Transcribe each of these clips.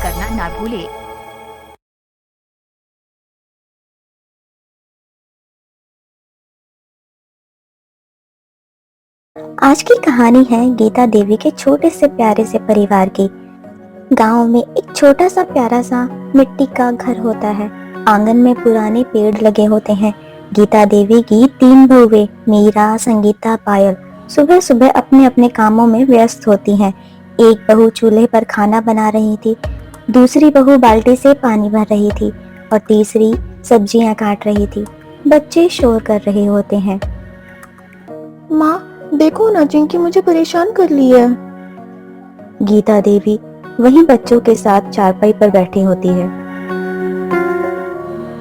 करना ना भूलें। आज की कहानी है गीता देवी के छोटे से प्यारे से परिवार की। गांव में एक छोटा सा प्यारा सा मिट्टी का घर होता है। आंगन में पुराने पेड़ लगे होते हैं। गीता देवी की 3 बहुएं मीरा, संगीता, पायल सुबह सुबह अपने अपने कामों में व्यस्त होती हैं। एक बहू चूल्हे पर खाना बना रही थी, दूसरी बहू बाल्टी से पानी भर रही थी और तीसरी सब्जियां काट रही थी। बच्चे शोर कर रहे होते हैं। माँ, देखो ना, चिंकी मुझे परेशान कर ली है। गीता देवी वहीं बच्चों के साथ चारपाई पर बैठी होती है।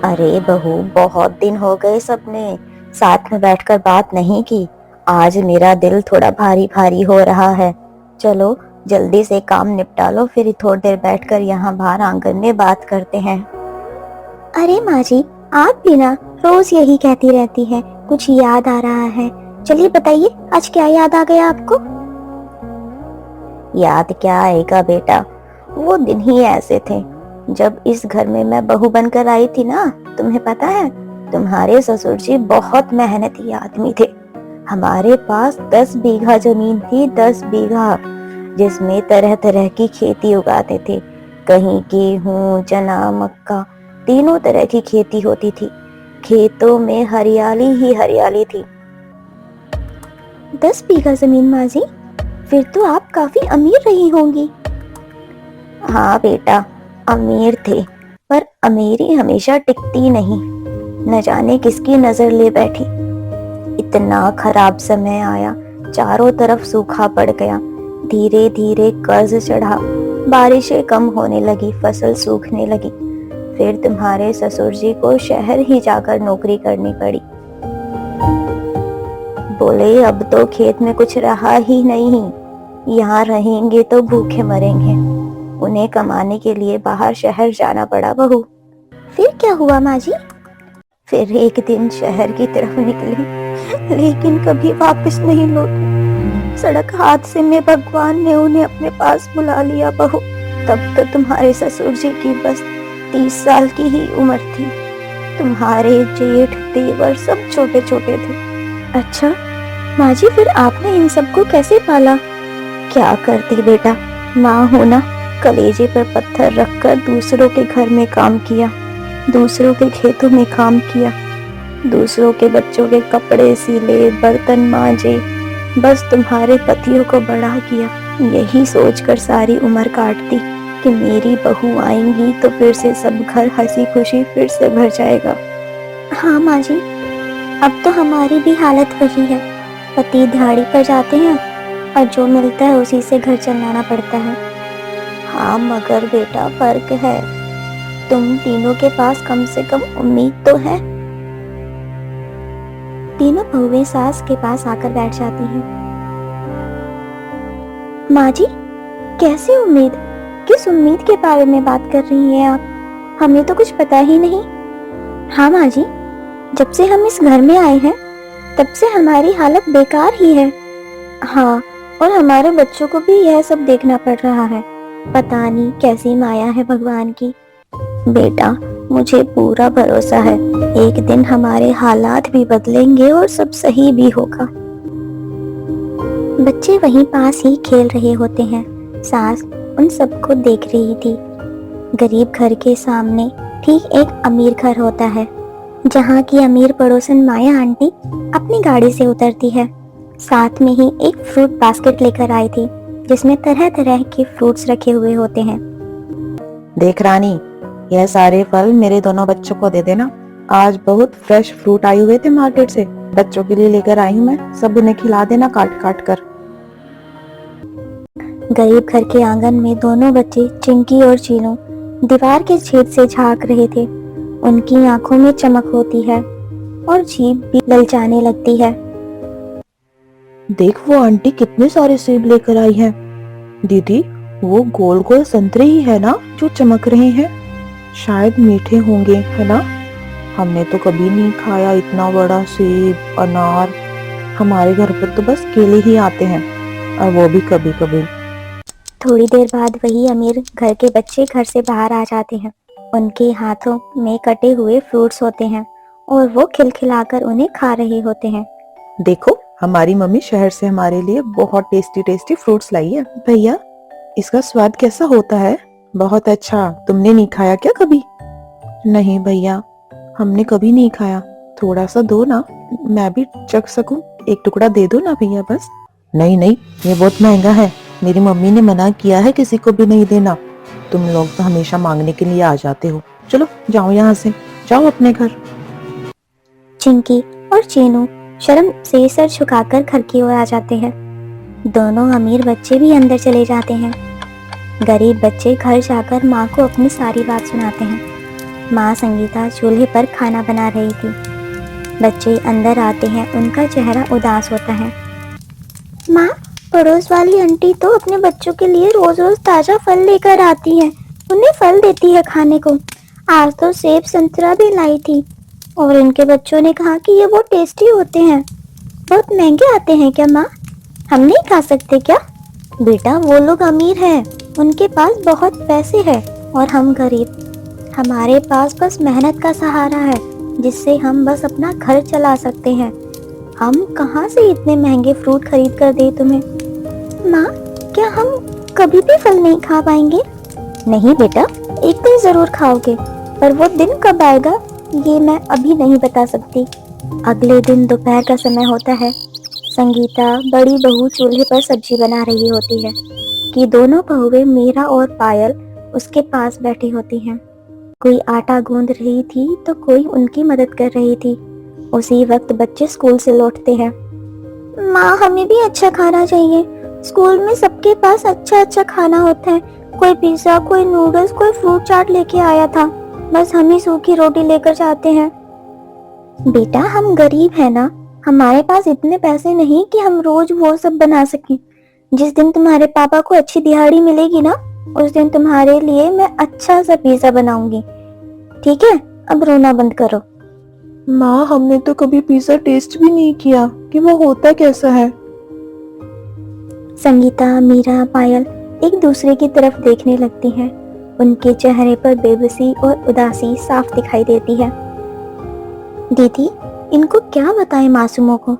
अरे बहू, बहुत दिन हो गए सबने साथ में बैठकर बात नहीं की। आज मेरा दिल थोड़ा भारी भारी हो रहा है। चलो जल्दी से काम निपटा लो, फिर थोड़ी देर बैठकर यहाँ बाहर आंगन में बात करते हैं। अरे माँ जी, आप भी ना रोज यही कहती रहती हैं, कुछ याद आ रहा है। चलिए बताइए, आज क्या याद आ गया आपको? याद क्या आएगा बेटा, वो दिन ही ऐसे थे जब इस घर में मैं बहू बनकर आई थी ना। तुम्हें पता है, तुम्हारे ससुर जी बहुत मेहनती आदमी थे। हमारे पास 10 बीघा जमीन थी, 10 बीघा, जिसमें तरह तरह की खेती उगाते थे। कहीं गेहूं, चना, मक्का, तीनों तरह की खेती होती थी। खेतों में हरियाली ही हरियाली थी। 10 बीघा जमीन माँ जी, फिर तो आप काफी अमीर रही होंगी। हाँ बेटा, अमीर थे, पर अमीरी हमेशा टिकती नहीं। न जाने किसकी नजर ले बैठी। इतना खराब समय आया, चारों तरफ सूखा पड़ गया। धीरे धीरे कर्ज चढ़ा, बारिशें कम होने लगी, फसल सूखने लगी। फिर तुम्हारे ससुर जी को शहर ही जाकर नौकरी करनी पड़ी। बोले अब तो खेत में कुछ रहा ही नहीं, यहाँ रहेंगे तो भूखे मरेंगे। उन्हें कमाने के लिए बाहर शहर जाना पड़ा बहू। फिर क्या हुआ माँ जी? फिर एक दिन शहर की तरफ निकले, लेकिन कभी वापस नहीं लौटे। सड़क हादसे में भगवान ने उन्हें अपने पास बुला लिया बहू। तब तो तुम्हारे ससुर जी की बस 30 साल की ही उम्र थी। तुम्हारे जेठ, देवर सब छोटे छोटे थे। अच्छा माँ जी, फिर आपने इन सबको कैसे पाला? क्या करती बेटा, माँ हो ना। कलेजे पर पत्थर रखकर दूसरों के घर में काम किया, दूसरों के खेतों में काम किया, दूसरों के बच्चों के कपड़े सिले, बर्तन मांजे, बस तुम्हारे पतियों को बड़ा किया। यही सोचकर सारी उम्र काटती कि मेरी बहू आएंगी तो फिर से सब घर हंसी खुशी फिर से भर जाएगा। हाँ माँ जी, अब तो हमारी भी हालत वही है। पति दिहाड़ी पर जाते हैं और जो मिलता है उसी से घर चलाना पड़ता है। हाँ मगर बेटा, फर्क है, तुम तीनों के पास कम से कम उम्मीद तो है। तीनों बहुएं सास के पास आकर बैठ जाती हैं। माँ जी, कैसी उम्मीद? किस उम्मीद के बारे में बात कर रही हैं आप? हमें तो कुछ पता ही नहीं। हाँ माँ जी, जब से हम इस घर में आए हैं तब से हमारी हालत बेकार ही है। हाँ, और हमारे बच्चों को भी यह सब देखना पड़ रहा है। पता नहीं कैसी माया है भगवान की। बेटा, मुझे पूरा भरोसा है, एक दिन हमारे हालात भी बदलेंगे और सब सही भी होगा। बच्चे वहीं पास ही खेल रहे होते हैं। सास उन सबको देख रही थी। गरीब घर के सामने ठीक एक अमीर घर होता है, जहाँ की अमीर पड़ोसन माया आंटी अपनी गाड़ी से उतरती है। साथ में ही एक फ्रूट बास्केट लेकर आई थी, जिसमें तरह तरह के फ्रूट्स रखे हुए होते हैं। देख रानी, यह सारे फल मेरे दोनों बच्चों को दे देना। आज बहुत फ्रेश फ्रूट आए हुए थे मार्केट से, बच्चों के लिए लेकर आई हूँ मैं। सब उन्हें खिला देना काट काट कर। गरीब घर के आंगन में दोनों बच्चे चिंकी और चीनू दीवार के छेद से झांक रहे थे। उनकी आंखों में चमक होती है और जीभ भी ललचाने लगती है। देख, वो आंटी कितने सारे सेब लेकर आई है। दीदी, वो गोल गोल संतरे ही है ना जो चमक रहे हैं? शायद मीठे होंगे, है ना? हमने तो कभी नहीं खाया इतना बड़ा सेब, अनार। हमारे घर पर तो बस केले ही आते हैं, और वो भी कभी कभी। थोड़ी देर बाद वही अमीर घर के बच्चे घर से बाहर आ जाते हैं। उनके हाथों में कटे हुए फ्रूट्स होते हैं और वो खिलखिलाकर उन्हें खा रहे होते हैं। देखो, हमारी मम्मी शहर से हमारे लिए बहुत टेस्टी टेस्टी फ्रूट्स लाई है। भैया, इसका स्वाद कैसा होता है? बहुत अच्छा। तुमने नहीं खाया क्या कभी? नहीं भैया, हमने कभी नहीं खाया। थोड़ा सा दो ना, मैं भी चख सकूं। एक टुकड़ा दे दो ना भैया बस। नहीं नहीं, ये बहुत महंगा है। मेरी मम्मी ने मना किया है किसी को भी नहीं देना। तुम लोग तो हमेशा मांगने के लिए आ जाते हो। चलो जाओ यहाँ से, जाओ अपने घर। चिंकी और चीनू शर्म से सर झुकाकर घर की ओर आ जाते हैं। दोनों अमीर बच्चे भी अंदर चले जाते हैं। गरीब बच्चे घर जाकर माँ को अपनी सारी बात सुनाते हैं। माँ संगीता चूल्हे पर खाना बना रही थी। बच्चे अंदर आते हैं, उनका चेहरा उदास होता है। माँ, पड़ोस वाली आंटी तो अपने बच्चों के लिए रोज रोज ताजा फल लेकर आती है, उन्हें फल देती है खाने को। आज तो सेब संतरा भी लाई थी और इनके बच्चों ने कहा कि ये बहुत टेस्टी होते हैं। बहुत महंगे आते हैं क्या माँ? हम नहीं खा सकते क्या? बेटा, वो लोग अमीर हैं, उनके पास बहुत पैसे हैं और हम गरीब। हमारे पास बस मेहनत का सहारा है जिससे हम बस अपना घर चला सकते हैं। हम कहाँ से इतने महंगे फ्रूट खरीद कर दे तुम्हें? माँ, क्या हम कभी भी फल नहीं खा पाएंगे? नहीं बेटा, एक दिन जरूर खाओगे, पर वो दिन कब आएगा ये मैं अभी नहीं बता सकती। अगले दिन दोपहर का समय होता है। संगीता बड़ी बहू चूल्हे पर सब्जी बना रही होती है कि दोनों बहुएं मीरा और पायल उसके पास बैठी होती हैं। कोई आटा गूंद रही थी तो कोई उनकी मदद कर रही थी। उसी वक्त बच्चे स्कूल से लौटते हैं। माँ, हमें भी अच्छा खाना चाहिए। स्कूल में सबके पास अच्छा अच्छा खाना होता है। कोई पिज्जा, कोई नूडल्स, कोई फ्रूट चाट लेके आया था, बस हम ही सूखी रोटी लेकर जाते हैं। बेटा, हम गरीब हैं ना, हमारे पास इतने पैसे नहीं कि हम रोज वो सब बना सकें। जिस दिन तुम्हारे पापा को अच्छी दिहाड़ी मिलेगी ना, उस दिन तुम्हारे लिए मैं अच्छा सा पिज्जा बनाऊंगी। ठीक है, अब रोना बंद करो। माँ, हमने तो कभी पिज्जा टेस्ट भी नहीं किया कि वो होता कैसा है। संगीता, मीरा, पायल एक दूसरे की तरफ देखने लगती हैं। उनके चेहरे पर बेबसी और उदासी साफ दिखाई देती है। दीदी, इनको क्या बताएं मासूमों को?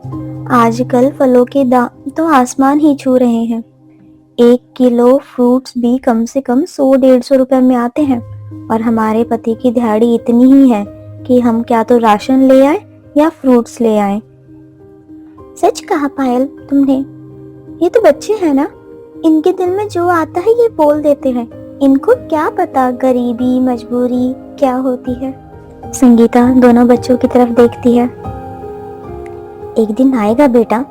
आजकल फलों के दाम तो आसमान ही छू रहे हैं। 1 किलो फ्रूट्स भी कम से कम 100-150 रुपए में आते हैं और हमारे पति की दिहाड़ी इतनी ही है कि हम क्या तो राशन ले आए या फ्रूट्स ले आए। सच कहा पायल तुमने। ये तो बच्चे हैं ना, इनके दिल में जो आता है ये बोल देते हैं। इनको क्या पता गरीबी मजबूरी क्या होती है। संगीता दोनों बच्चों की तरफ देखती है। एक दिन आएगा बेटा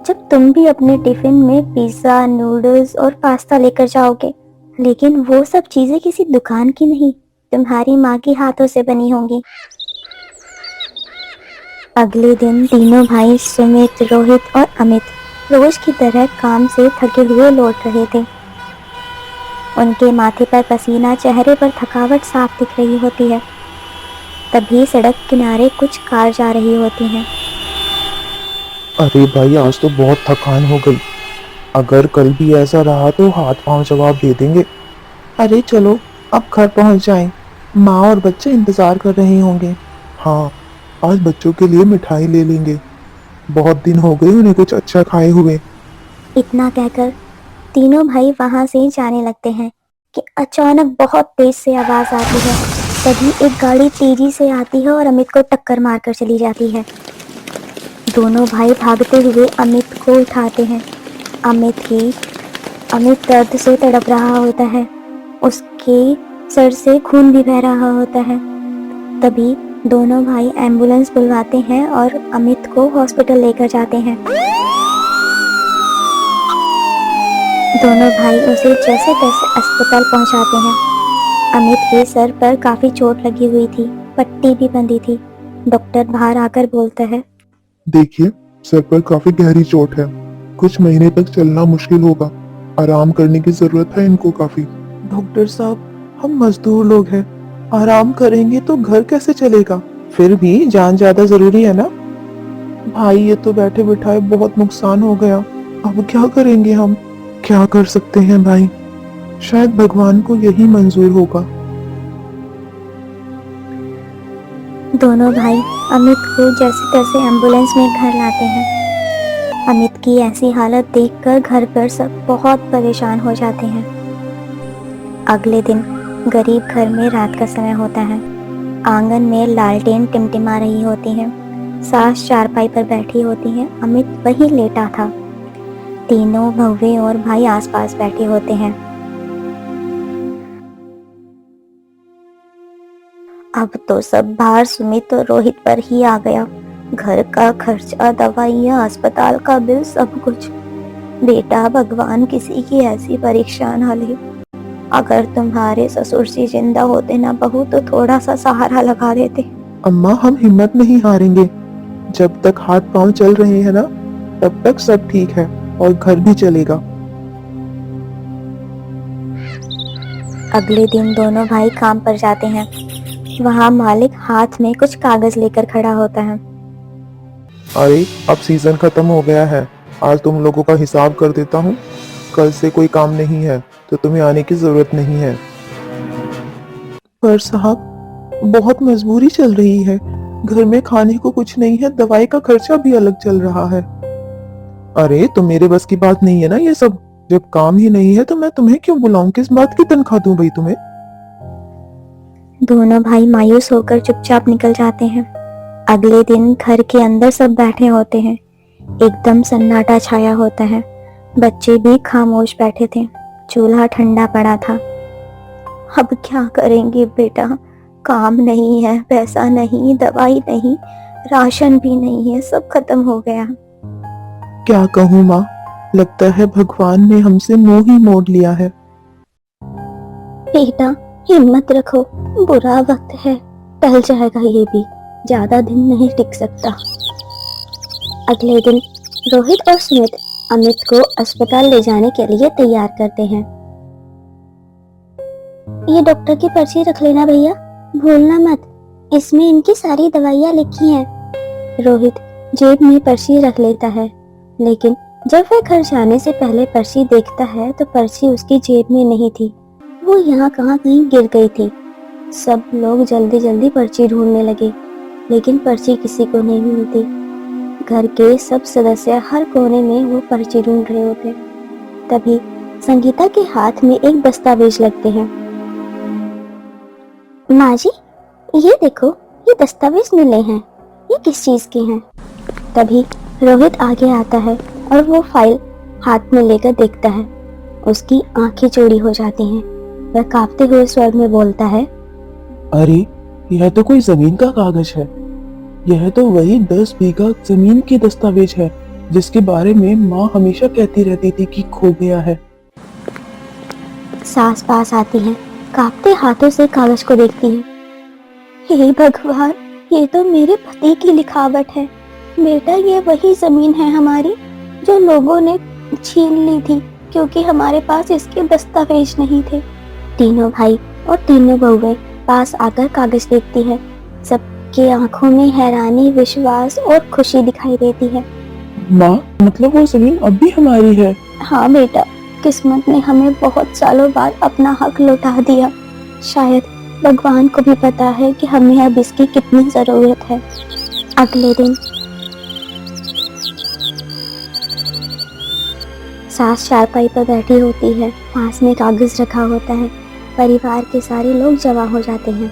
जब तुम भी अपने टिफिन में पिज्जा, नूडल्स और पास्ता लेकर जाओगे, लेकिन वो सब चीजें किसी दुकान की नहीं, तुम्हारी माँ के हाथों से बनी होंगी। अगले दिन तीनों भाई सुमित, रोहित और अमित रोज की तरह काम से थके हुए लौट रहे थे। उनके माथे पर पसीना, चेहरे पर थकावट साफ दिख रही होती है। तभी सड़क किनारे कुछ कार जा रही होती हैं। अरे भाई, आज तो बहुत थकान हो गई। अगर कल भी ऐसा रहा तो हाथ पांव जवाब दे देंगे। अरे चलो अब घर पहुंच जाएं। माँ और बच्चे इंतजार कर रहे होंगे। हाँ, आज बच्चों के लिए मिठाई ले लेंगे। बहुत दिन हो गए उन्हें कुछ अच्छा खाए हुए। इतना कहकर तीनों भाई वहां से जाने लगते हैं कि अचानक बहुत तेज से आवाज आती है। तभी एक गाड़ी तेजी से आती है और अमित को टक्कर मारकर चली जाती है। दोनों भाई भागते हुए अमित को उठाते हैं। अमित दर्द से तड़प रहा होता है। उसके सर से खून भी बह रहा होता है। तभी दोनों भाई एम्बुलेंस बुलवाते हैं और अमित को हॉस्पिटल लेकर जाते हैं। दोनों भाई उसे जैसे तैसे अस्पताल पहुंचाते हैं। अमित के सर पर काफी चोट लगी हुई थी, पट्टी भी बंधी थी। डॉक्टर बाहर आकर बोलता है, देखिए, सर पर काफी गहरी चोट है। कुछ महीने तक चलना मुश्किल होगा। आराम करने की जरूरत है इनको काफी। डॉक्टर साहब, हम मजदूर लोग हैं, आराम करेंगे तो घर कैसे चलेगा? फिर भी जान ज्यादा जरूरी है ना। भाई, ये तो बैठे बिठाए बहुत नुकसान हो गया। अब क्या करेंगे हम? क्या कर सकते हैं भाई, शायद भगवान को यही मंजूर होगा। दोनों भाई अमित को जैसे तैसे एम्बुलेंस में घर लाते हैं। अमित की ऐसी हालत देखकर घर पर सब बहुत परेशान हो जाते हैं। अगले दिन गरीब घर में रात का समय होता है। आंगन में लालटेन टिमटिमा रही होती है। सास चारपाई पर बैठी होती है। अमित वहीं लेटा था। तीनों बहुएं और भाई आसपास बैठे होते हैं। अब तो सब भार सुमित और रोहित पर ही आ गया। घर का खर्चा, दवाइयाँ, अस्पताल का बिल, सब कुछ। बेटा भगवान किसी की ऐसी परीक्षा ना ले। अगर तुम्हारे ससुर जी जिंदा होते ना बहू, तो थोड़ा सा सहारा लगा देते। अम्मा, हम हिम्मत नहीं हारेंगे। जब तक हाथ पांव चल रहे हैं ना, तब तक सब ठीक है और घर भी चलेगा। अगले दिन दोनों भाई काम पर जाते हैं। वहाँ मालिक हाथ में कुछ कागज लेकर खड़ा होता है। अरे, अब सीजन खत्म हो गया है। आज तुम लोगों का हिसाब कर देता हूँ। कल से कोई काम नहीं है, तो तुम्हें आने की जरूरत नहीं है। पर साहब, बहुत मजबूरी चल रही है। घर में खाने को कुछ नहीं है, दवाई का खर्चा भी अलग चल रहा है। अरे, तो मेरे बस की बात नहीं है ना ये सब। जब काम ही नहीं है तो मैं तुम्हें क्यों बुलाऊं? किस बात की तनख्वाह दूं भाई तुम्हें? दोनों भाई मायूस होकर चुपचाप निकल जाते हैं। अगले दिन घर के अंदर सब बैठे होते हैं। एकदम सन्नाटा छाया होता है। बच्चे भी खामोश बैठे थे। चूल्हा ठंडा पड़ा था। अब क्या करेंगे बेटा? काम नहीं है, पैसा नहीं, दवाई नहीं, राशन भी नहीं है, सब खत्म हो गया। क्या कहूँ माँ, लगता है भगवान ने हमसे मुंह ही मोड़ लिया है। बेटा हिम्मत रखो, बुरा वक्त है, टल जाएगा ये भी, ज्यादा दिन नहीं टिक सकता। अगले दिन रोहित और सुमित अमित को अस्पताल ले जाने के लिए तैयार करते हैं। ये डॉक्टर की पर्ची रख लेना भैया, भूलना मत, इसमें इनकी सारी दवाइयाँ लिखी हैं। रोहित जेब में पर्ची रख लेता है, लेकिन जब वह घर जाने से पहले पर्ची देखता है तो पर्ची उसकी जेब में नहीं थी। वो यहाँ कहाँ कहीं गिर गई थी। सब लोग जल्दी जल्दी पर्ची ढूंढने लगे, लेकिन पर्ची किसी को नहीं मिलती। घर के सब सदस्य हर कोने में वो पर्ची ढूंढ रहे होते। तभी संगीता के हाथ में एक दस्तावेज लगते हैं। माँ जी, ये देखो, ये दस्तावेज मिले हैं, ये किस चीज के हैं? तभी रोहित आगे आता है और वो फाइल हाथ में लेकर देखता है। उसकी आंखें चौड़ी हो जाती हैं। वह कांपते हुए स्वर में बोलता है, अरे, यह तो कोई जमीन का कागज है। यह तो वही 10 बीघा जमीन की दस्तावेज है जिसके बारे में माँ हमेशा कहती रहती थी कि खो गया है। सास पास आती है, कांपते हाथों से कागज को देखती है। हे भगवान, ये तो मेरे पति की लिखावट है। बेटा, ये वही जमीन है हमारी जो लोगों ने छीन ली थी क्योंकि हमारे पास इसके दस्तावेज नहीं थे। तीनों भाई और तीनों बहुएं पास आकर कागज देखती है। सबके आंखों में हैरानी, विश्वास और खुशी दिखाई देती है। माँ, मतलब वो जमीन अब भी हमारी है? हाँ बेटा, किस्मत ने हमें बहुत सालों बाद अपना हक लौटा दिया। शायद भगवान को भी पता है कि हमें अब इसकी कितनी जरूरत है। अगले दिन सास चारपाई पर बैठी होती है। पास में कागज रखा होता है। परिवार के सारे लोग जमा हो जाते हैं।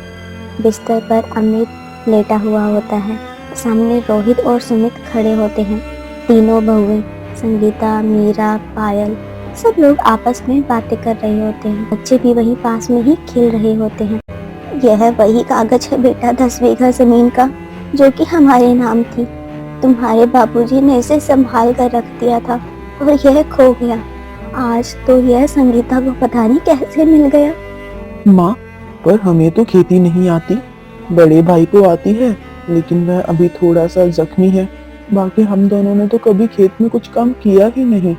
बिस्तर पर अमित लेटा हुआ होता है। सामने रोहित और सुमित खड़े होते हैं। तीनों बहुएं, संगीता, मीरा, पायल, सब लोग आपस में बातें कर रहे होते हैं। बच्चे भी वहीं पास में ही खेल रहे होते हैं। यह वही कागज है बेटा, 10 बीघा जमीन का, जो कि हमारे नाम थी। तुम्हारे बाबूजी ने इसे संभाल कर रख दिया था और यह खो गया। आज तो यह संगीता को पता नहीं कैसे मिल गया। माँ, पर हमें तो खेती नहीं आती। बड़े भाई को आती है, लेकिन वह अभी थोड़ा सा जख्मी है। बाकी हम दोनों ने तो कभी खेत में कुछ काम किया ही नहीं,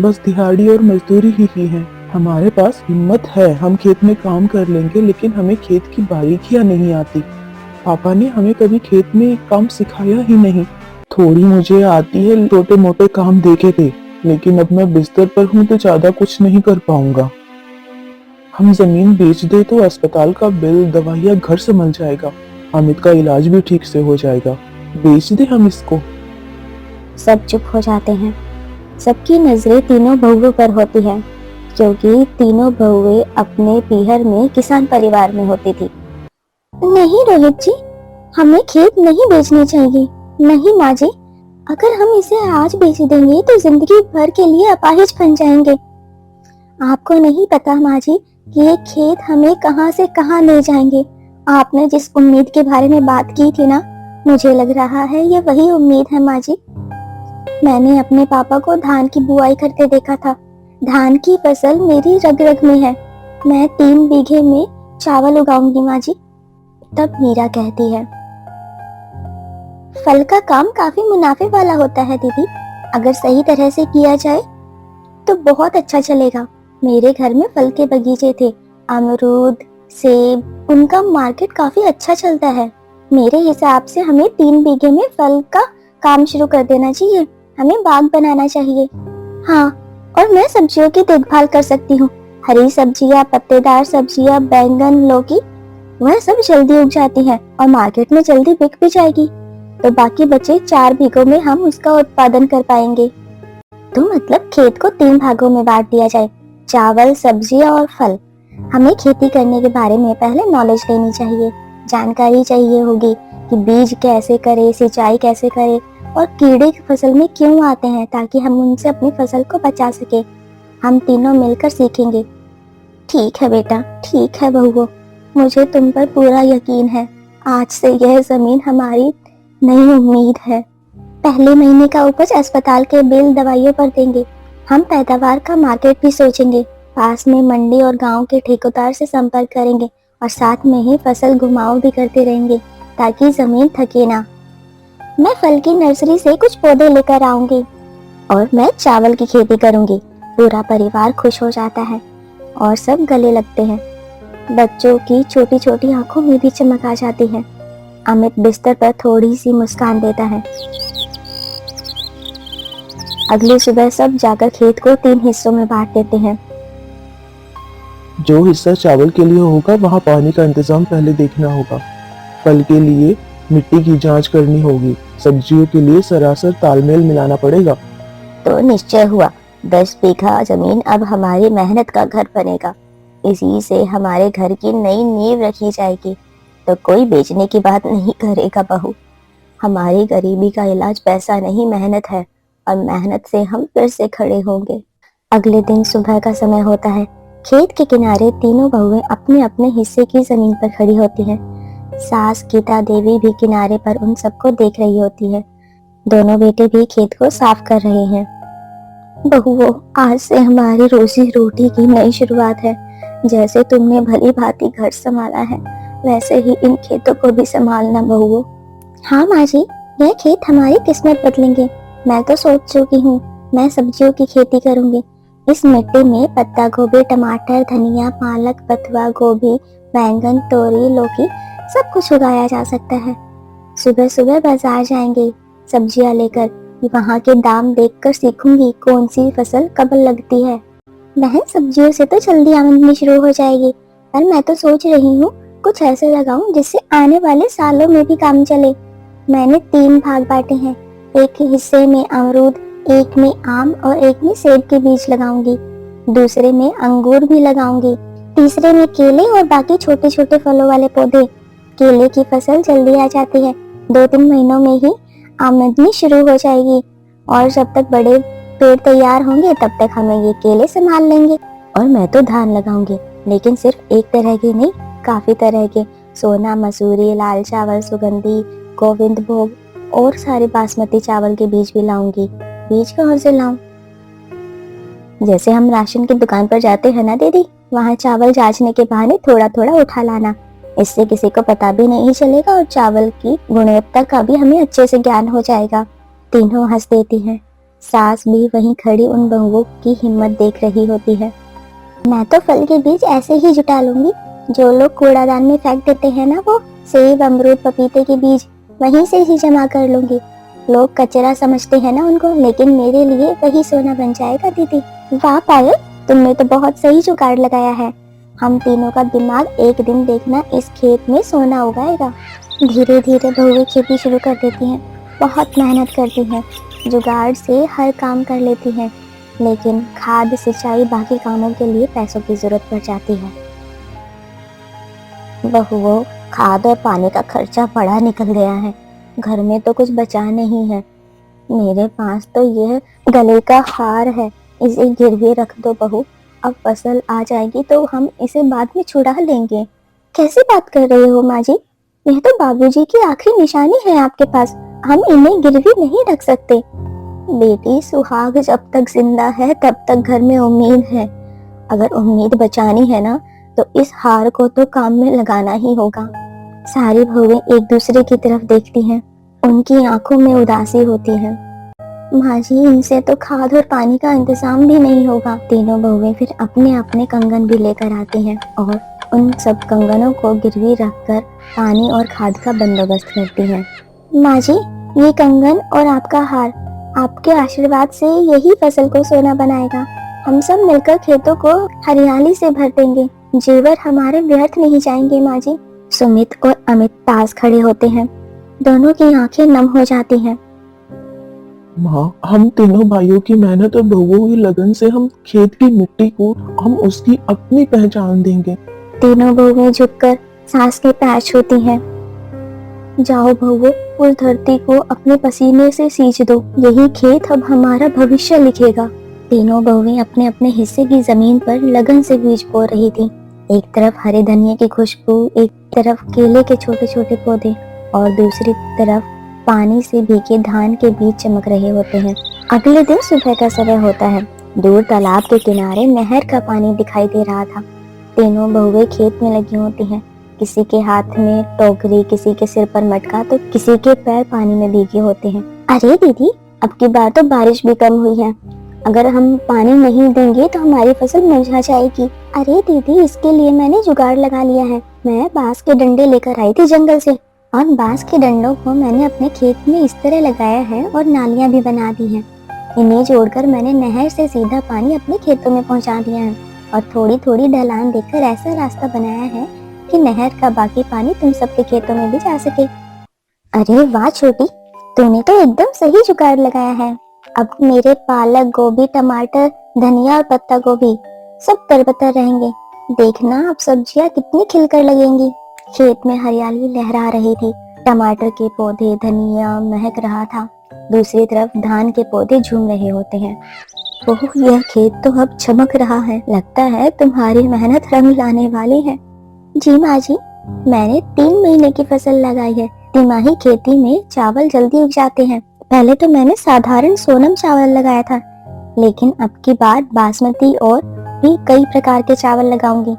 बस दिहाड़ी और मजदूरी ही की है। हमारे पास हिम्मत है, हम खेत में काम कर लेंगे, लेकिन हमें खेत की बारीकियां नहीं आती। पापा ने हमें कभी खेत में काम सिखाया ही नहीं। थोड़ी मुझे आती है, छोटे मोटे काम देखे थे, लेकिन अब मैं बिस्तर पर हूँ तो ज्यादा कुछ नहीं कर पाऊंगा। हम जमीन बेच दे तो अस्पताल का बिल, दवाइयाँ घर संभल जाएगा। हामिद का इलाज भी ठीक से हो जाएगा। बेच दे हम इसको। सब चुप हो जाते हैं। सबकी नजरें तीनों बहुओं पर होती है, क्योंकि तीनों बहुएं अपने पीहर में किसान परिवार में होती थी। नहीं रोहित जी, हमें खेत नहीं बेचने चाहिए। नहीं माँ जी, अगर हम इसे आज बेच देंगे तो जिंदगी भर के लिए अपाहिज बन जाएंगे। आपको नहीं पता माँ जी कि ये खेत हमें कहाँ से कहाँ ले जाएंगे। आपने जिस उम्मीद के बारे में बात की थी ना, मुझे लग रहा है ये वही उम्मीद है माँ जी। मैंने अपने पापा को धान की बुआई करते देखा था। धान की फसल मेरी रग रग में है। मैं 3 बीघे में चावल उगाऊंगी माँ जी। तब मीरा कहती है, फल का काम काफी मुनाफे वाला होता है दीदी। अगर सही तरह से किया जाए तो बहुत अच्छा चलेगा। मेरे घर में फल के बगीचे थे, अमरूद, सेब, उनका मार्केट काफी अच्छा चलता है। मेरे हिसाब से हमें 3 बीघे में फल का काम शुरू कर देना चाहिए। हमें बाग बनाना चाहिए। हाँ, और मैं सब्जियों की देखभाल कर सकती हूँ। हरी सब्जियाँ, पत्तेदार सब्जियाँ, बैंगन, लौकी, वह सब जल्दी उग जाती हैं और मार्केट में जल्दी बिक भी जाएगी। तो बाकी बचे 4 बीघों में हम उसका उत्पादन कर पाएंगे। तो मतलब खेत को 3 भागों में बांट दिया जाए, चावल, सब्जियां और फल। हमें खेती करने के बारे में पहले नॉलेज लेनी चाहिए, जानकारी चाहिए होगी कि बीज कैसे करे, सिंचाई कैसे करे और कीड़े फसल में क्यों आते हैं, ताकि हम उनसे अपनी फसल को बचा सके। हम तीनों मिलकर सीखेंगे। ठीक है बेटा, ठीक है बहुओं, मुझे तुम पर पूरा यकीन है। आज से यह जमीन हमारी नई उम्मीद है। पहले महीने का उपज अस्पताल के बिल, दवाइयों पर देंगे। हम पैदावार का मार्केट भी सोचेंगे। पास में मंडी और गांव के ठेकेदार से संपर्क करेंगे और साथ में ही फसल घुमाव भी करते रहेंगे, ताकि जमीन थके ना। मैं फल की नर्सरी से कुछ पौधे लेकर आऊंगी और मैं चावल की खेती करूंगी। पूरा परिवार खुश हो जाता है और सब गले लगते हैं। बच्चों की छोटी छोटी आंखों में भी चमक आ जाती है। अमित बिस्तर पर थोड़ी सी मुस्कान देता है। अगली सुबह सब जाकर खेत को 3 हिस्सों में बांट देते हैं। जो हिस्सा चावल के लिए होगा वहाँ पानी का इंतजाम पहले देखना होगा। फल के लिए मिट्टी की जांच करनी होगी। सब्जियों के लिए सरासर तालमेल मिलाना पड़ेगा। तो निश्चय हुआ, 10 बीघा जमीन अब हमारी मेहनत का घर बनेगा। इसी से हमारे घर की नई नींव रखी जाएगी। तो कोई बेचने की बात नहीं करेगा बहू। हमारी गरीबी का इलाज पैसा नहीं, मेहनत है, और मेहनत से हम फिर से खड़े होंगे। अगले दिन सुबह का समय होता है। खेत के किनारे तीनों बहुएं अपने अपने हिस्से की जमीन पर खड़ी होती हैं। सास गीता देवी भी किनारे पर उन सबको देख रही होती है। दोनों बेटे भी खेत को साफ कर रहे हैं। बहुओं, आज से हमारी रोजी रोटी की नई शुरुआत है। जैसे तुमने भली भांति घर संभाला है, वैसे ही इन खेतों को भी संभालना बहुओं। हाँ माँ जी, यह खेत हमारी किस्मत बदलेंगे। मैं तो सोच चुकी हूँ, मैं सब्जियों की खेती करूंगी। इस मिट्टी में पत्ता गोभी, टमाटर, धनिया, पालक, बथुआ, गोभी, बैंगन, तोरी, लौकी सब कुछ उगाया जा सकता है। सुबह सुबह बाजार जाएंगे सब्जियां लेकर। वहाँ के दाम देखकर सीखूंगी कौन सी फसल कब लगती है। बहन, सब्जियों से तो जल्दी आमदनी शुरू हो जाएगी, पर मैं तो सोच रही हूँ कुछ ऐसे लगाऊं जिससे आने वाले सालों में भी काम चले। मैंने 3 भाग बांटे हैं। एक हिस्से में अमरूद, एक में आम और एक में सेब के बीज लगाऊंगी। दूसरे में अंगूर भी लगाऊंगी। तीसरे में केले और बाकी छोटे छोटे फलों वाले पौधे। केले की फसल जल्दी आ जाती है, 2-3 महीनों में ही आमदनी शुरू हो जाएगी। और जब तक बड़े पेड़ तैयार होंगे तब तक हमें ये केले संभाल लेंगे। और मैं तो धान लगाऊंगी, लेकिन सिर्फ एक तरह के नहीं, काफी तरह के। सोना मसूरी, लाल चावल, सुगंधी, गोविंद भोग और सारे बासमती चावल के बीज भी लाऊंगी। बीज कहाँ से लाऊं? जैसे हम राशन की दुकान पर जाते हैं ना दीदी, वहाँ चावल जांचने के बहाने थोड़ा थोड़ा उठा लाना। इससे किसी को पता भी नहीं चलेगा और चावल की गुणवत्ता का भी हमें अच्छे से ज्ञान हो जाएगा। तीनों हंस देती हैं। सास भी वहीं खड़ी उन बहुओं की हिम्मत देख रही होती है। मैं तो फल के बीज ऐसे ही जुटा लूंगी, जो लोग कूड़ादान में फेंक देते हैं ना, वो सेब, अमरूद, पपीते के बीज वहीं से ही जमा कर लूंगी। लोग कचरा समझते हैं ना उनको, लेकिन मेरे लिए वही सोना बन जाएगा दीदी। वाह पायल, तुमने तो बहुत सही जुगाड़ लगाया है। हम तीनों का दिमाग एक दिन देखना इस खेत में सोना उगाएगा। धीरे धीरे बहुएं खेती शुरू कर देती हैं। बहुत मेहनत करती हैं, जुगाड़ से हर काम कर लेती हैं, लेकिन खाद, सिंचाई, बाकी कामों के लिए पैसों की जरूरत पड़ जाती है। बहुओं, खाद और पानी का खर्चा बड़ा निकल गया है। घर में तो कुछ बचा नहीं है। मेरे पास तो यह गले का हार है, इसे गिरवी रख दो बहू। अब फसल आ जाएगी तो हम इसे बाद में छुड़ा लेंगे। कैसी बात कर रहे हो माँ जी? यह तो बाबूजी की आखिरी निशानी है आपके पास। हम इन्हें गिरवी नहीं रख सकते। बेटी, सुहाग जब तक जिंदा है तब तक घर में उम्मीद है। अगर उम्मीद बचानी है ना, तो इस हार को तो काम में लगाना ही होगा। सारी बहुएं एक दूसरे की तरफ देखती हैं। उनकी आंखों में उदासी होती है। माँ जी, इनसे तो खाद और पानी का इंतजाम भी नहीं होगा। तीनों बहुएं फिर अपने अपने कंगन भी लेकर आती हैं और उन सब कंगनों को गिरवी रखकर पानी और खाद का बंदोबस्त करती हैं। माँ जी, ये कंगन और आपका हार आपके आशीर्वाद से यही फसल को सोना बनाएगा। हम सब मिलकर खेतों को हरियाली से भर देंगे। जेवर हमारे व्यर्थ नहीं जाएंगे माँ जी। सुमित और अमित पास खड़े होते हैं। दोनों की आंखें नम हो जाती हैं। माँ, हम तीनों भाइयों की मेहनत और बहुओं की लगन से हम खेत की मिट्टी को हम उसकी अपनी पहचान देंगे। तीनों बहुएं झुककर सास के पैर छूती हैं। जाओ बहुओं, उस धरती को अपने पसीने से सींच दो। यही खेत अब हमारा भविष्य लिखेगा। तीनों बहुएं अपने अपने हिस्से की जमीन पर लगन से बीज बो रही थी। एक तरफ हरे धनिये की खुशबू, एक तरफ केले के छोटे छोटे पौधे और दूसरी तरफ पानी से भीगे धान के बीज चमक रहे होते हैं। अगले दिन सुबह का समय होता है। दूर तालाब के किनारे नहर का पानी दिखाई दे रहा था। तीनों बहुएं खेत में लगी होती हैं। किसी के हाथ में टोकरी, किसी के सिर पर मटका, तो किसी के पैर पानी में भीगे होते हैं। अरे दीदी, अब की बार तो बारिश भी कम हुई है। अगर हम पानी नहीं देंगे तो हमारी फसल मुरझा जाएगी। अरे दीदी, इसके लिए मैंने जुगाड़ लगा लिया है। मैं बांस के डंडे लेकर आई थी जंगल से और बांस के डंडों को मैंने अपने खेत में इस तरह लगाया है और नालियां भी बना दी हैं। इन्हें जोड़कर मैंने नहर से सीधा पानी अपने खेतों में पहुंचा दिया है और थोड़ी थोड़ी ढलान देकर ऐसा रास्ता बनाया है कि नहर का बाकी पानी तुम सबके खेतों में भी जा सके। अरे वाह छोटी, तूने तो एकदम सही जुगाड़ लगाया है। अब मेरे पालक, गोभी, टमाटर, धनिया और पत्ता गोभी सब तरबतर रहेंगे। देखना अब सब्जियां कितनी खिलकर लगेंगी। खेत में हरियाली लहरा रही थी। टमाटर के पौधे, धनिया महक रहा था। दूसरी तरफ धान के पौधे झूम रहे होते हैं। ओह, यह खेत तो अब चमक रहा है। लगता है तुम्हारी मेहनत रंग लाने वाली है। जी माँ जी, मैंने 3 महीने की फसल लगाई है। तिमाही खेती में चावल जल्दी उग जाते हैं। पहले तो मैंने साधारण सोनम चावल लगाया था, लेकिन अब की बार बासमती और भी कई प्रकार के चावल लगाऊंगी।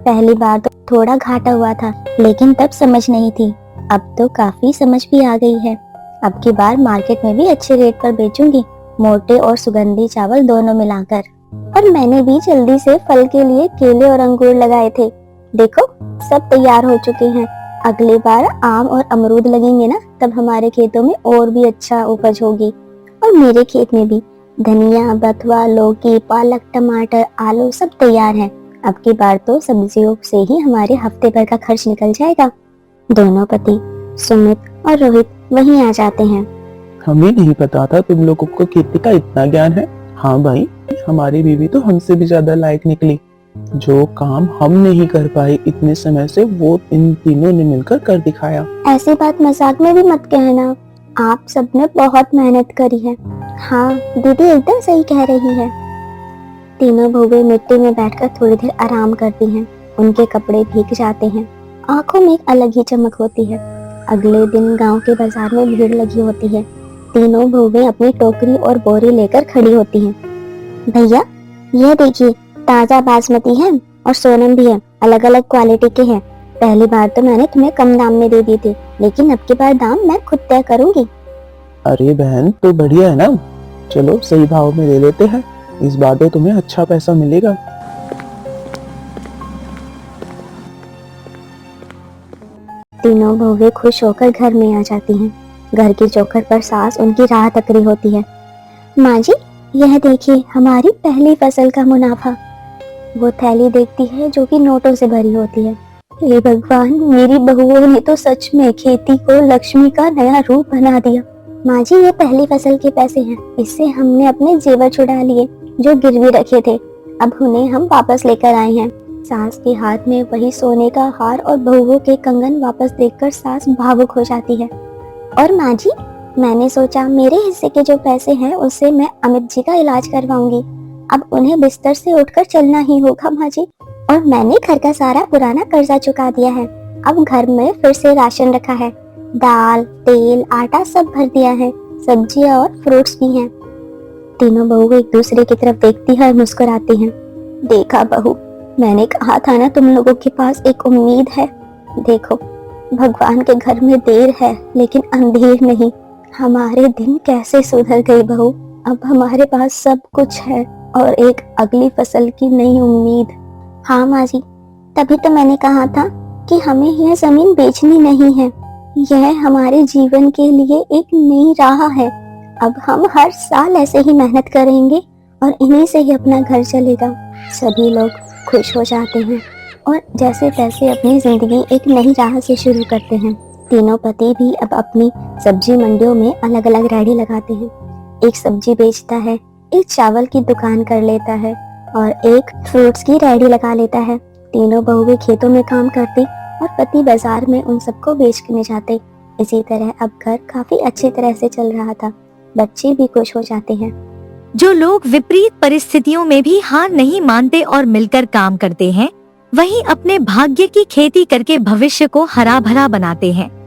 पहली बार तो थोड़ा घाटा हुआ था, लेकिन तब समझ नहीं थी। अब तो काफी समझ भी आ गई है। अब की बार मार्केट में भी अच्छे रेट पर बेचूंगी, मोटे और सुगंधी चावल दोनों मिलाकर। और मैंने भी जल्दी से फल के लिए केले और अंगूर लगाए थे। देखो, सब तैयार हो चुके हैं। अगली बार आम और अमरूद लगेंगे ना, तब हमारे खेतों में और भी अच्छा उपज होगी। और मेरे खेत में भी धनिया, बथुआ, लौकी, पालक, टमाटर, आलू सब तैयार हैं। अब की बार तो सब्जियों से ही हमारे हफ्ते भर का खर्च निकल जाएगा। दोनों पति सुमित और रोहित वहीं आ जाते हैं। हमें नहीं पता था तुम लोगों को खेती का इतना ज्ञान है। हाँ भाई, हमारी बीवी तो हमसे भी ज्यादा लायक निकली। जो काम हम नहीं कर पाए इतने समय से, वो इन तीनों ने मिलकर कर दिखाया। ऐसी बात मजाक में भी मत कहना। आप सबने बहुत मेहनत करी है। हाँ, दीदी एकदम सही कह रही है। तीनों बहुएं मिट्टी में बैठकर थोड़ी देर आराम करती हैं। उनके कपड़े भीग जाते हैं। आंखों में एक अलग ही चमक होती है। अगले दिन गांव के बाजार में भीड़ लगी होती है। तीनों बहुएं अपनी टोकरी और बोरी लेकर खड़ी होती हैं। भैया, ये देखिए, ताजा बासमती है और सोनम भी है। अलग अलग क्वालिटी के हैं। पहली बार तो मैंने तुम्हें कम दाम में दे दी थी, लेकिन अब की बार दाम मैं खुद तय करूंगी। अरे बहन, तो बढ़िया है ना। चलो सही भाव में ले लेते हैं। इस बार तो तुम्हें अच्छा पैसा मिलेगा। तीनों बहुएं खुश होकर घर में आ जाती हैं। घर की चौखट पर सास उनकी राह तक रही होती है। माँ जी, यह देखिए हमारी पहली फसल का मुनाफा। वो थैली देखती है जो कि नोटों से भरी होती है। हे भगवान, मेरी बहुओं ने तो सच में खेती को लक्ष्मी का नया रूप बना दिया। माँ जी, ये पहली फसल के पैसे हैं। इससे हमने अपने जेवर छुड़ा लिए जो गिरवी रखे थे। अब उन्हें हम वापस लेकर आए हैं। सास के हाथ में वही सोने का हार और बहुओं के कंगन वापस देखकर सास भावुक हो जाती है। और माँ जी, मैंने सोचा मेरे हिस्से के जो पैसे हैं उससे मैं अमित जी का इलाज करवाऊंगी। अब उन्हें बिस्तर से उठकर चलना ही होगा माँ जी। और मैंने घर का सारा पुराना कर्जा चुका दिया है। अब घर में फिर से राशन रखा है। दाल, तेल, आटा सब भर दिया है। सब्जियां और फ्रूट्स भी हैं। तीनों बहू एक दूसरे की तरफ देखती है और मुस्कुराती हैं। देखा बहू, मैंने कहा था ना तुम लोगों के पास एक उम्मीद है। देखो, भगवान के घर में देर है लेकिन अंधेर नहीं। हमारे दिन कैसे सुधर गए बहू। अब हमारे पास सब कुछ है और एक अगली फसल की नई उम्मीद। हाँ माँ जी, तभी तो मैंने कहा था कि हमें यह जमीन बेचनी नहीं है। यह हमारे जीवन के लिए एक नई राह है। अब हम हर साल ऐसे ही मेहनत करेंगे और इन्हीं से ही अपना घर चलेगा। सभी लोग खुश हो जाते हैं और जैसे तैसे अपनी जिंदगी एक नई राह से शुरू करते हैं। तीनों पति भी अब अपनी सब्जी मंडियों में अलग अलग रेहड़ी लगाते हैं। एक सब्जी बेचता है, एक चावल की दुकान कर लेता है और एक फ्रूट्स की रेहड़ी लगा लेता है। तीनों बहुएं खेतों में काम करती और पति बाजार में उन सबको बेचने जाते। इसी तरह अब घर काफी अच्छी तरह से चल रहा था। बच्चे भी खुश हो जाते हैं। जो लोग विपरीत परिस्थितियों में भी हार नहीं मानते और मिलकर काम करते हैं, वही अपने भाग्य की खेती करके भविष्य को हरा भरा बनाते हैं।